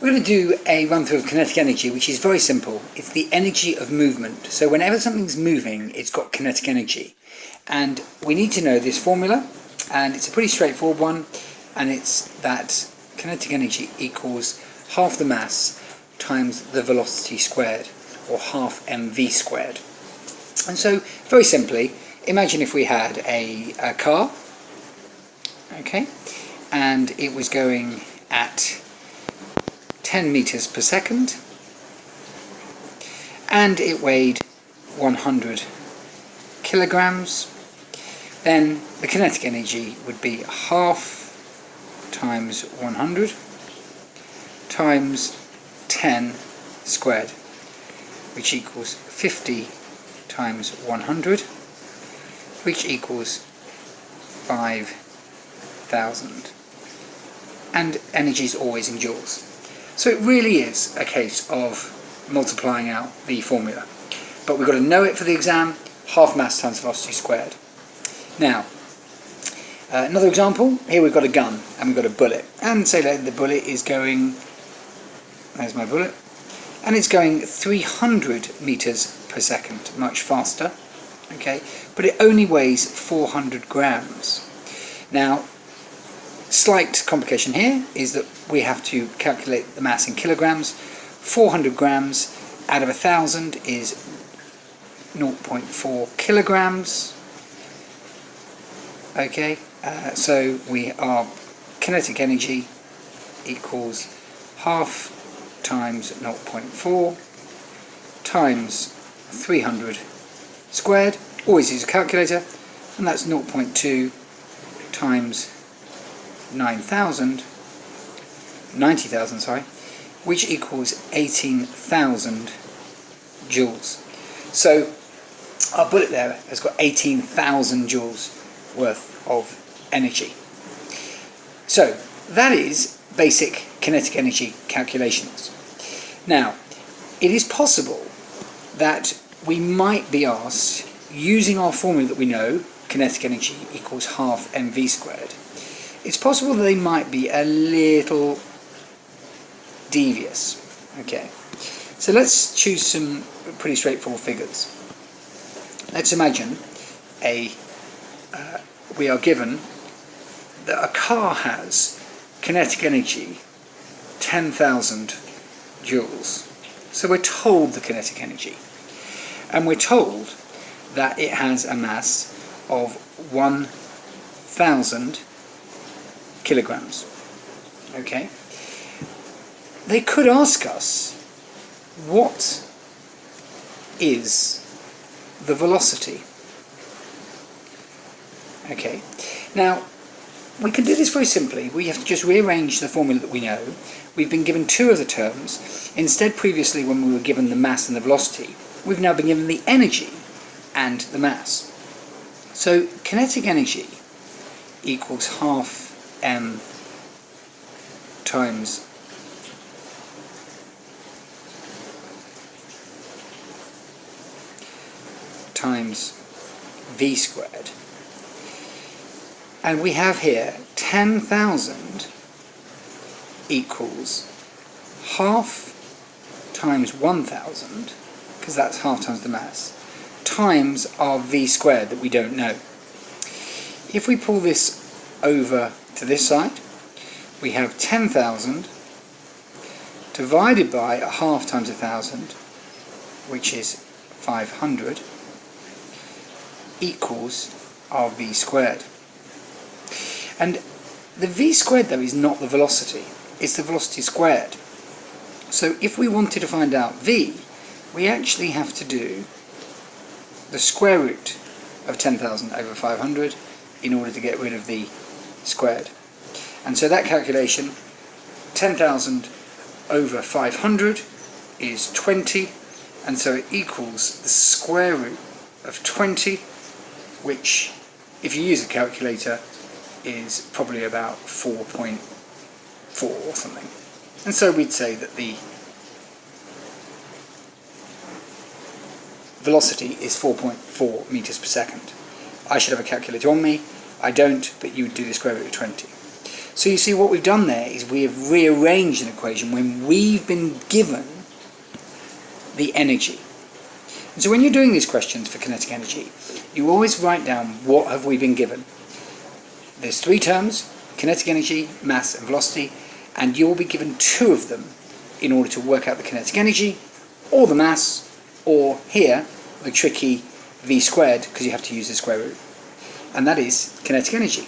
We're going to do a run through of kinetic energy, which is very simple. It's the energy of movement. So whenever something's moving, it's got kinetic energy. And we need to know this formula, and it's a pretty straightforward one, and it's that kinetic energy equals half the mass times the velocity squared, or half mv squared. And so, very simply, imagine if we had a car, okay, and it was going at 10 meters per second, and it weighed 100 kilograms, then the kinetic energy would be half times 100 times 10 squared, which equals 50 times 100, which equals 5,000. And energy is always in joules. So it really is a case of multiplying out the formula. But we've got to know it for the exam, half mass times velocity squared. Now, another example, here we've got a gun and we've got a bullet. And say that the bullet is going, there's my bullet, and it's going 300 meters per second, much faster, okay, but it only weighs 400 grams. Now, slight complication here is that we have to calculate the mass in kilograms. 400 grams out of 1,000 is 0.4 kilograms. Okay, so our kinetic energy equals half times 0.4 times 300 squared. Always use a calculator, and that's 0.2 times 90,000, which equals 18,000 joules. So our bullet there has got 18,000 joules worth of energy. So that is basic kinetic energy calculations. Now, it is possible that we might be asked, using our formula that we know, kinetic energy equals half mv squared, it's possible that they might be a little devious. Okay, so let's choose some pretty straightforward figures. Let's imagine we are given that a car has kinetic energy 10,000 joules. So we're told the kinetic energy, and we're told that it has a mass of 1,000 kilograms. Okay, they could ask us, what is the velocity? Okay, now we can do this very simply. We have to just rearrange the formula that we know. We've been given two of the terms. Instead, previously when we were given the mass and the velocity, we've now been given the energy and the mass. So kinetic energy equals half m times v squared. And we have here 10,000 equals half times 1,000, because that's half times the mass, times our v squared that we don't know. If we pull this over to this side, we have 10,000 divided by a half times 1,000, which is 500, equals our v squared. And the v squared, though, is not the velocity, it's the velocity squared. So if we wanted to find out v, we actually have to do the square root of 10,000 over 500 in order to get rid of the squared. And so that calculation, 10,000 over 500 is 20, and so it equals the square root of 20, which, if you use a calculator, is probably about 4.4 or something. And so we'd say that the velocity is 4.4 meters per second. I should have a calculator on me. I don't, but you would do the square root of 20. So you see what we've done there is we have rearranged an equation when we've been given the energy. And so when you're doing these questions for kinetic energy, you always write down what have we been given. There's three terms, kinetic energy, mass and velocity, and you'll be given two of them in order to work out the kinetic energy, or the mass, or here, the tricky v squared, because you have to use the square root. And that is kinetic energy.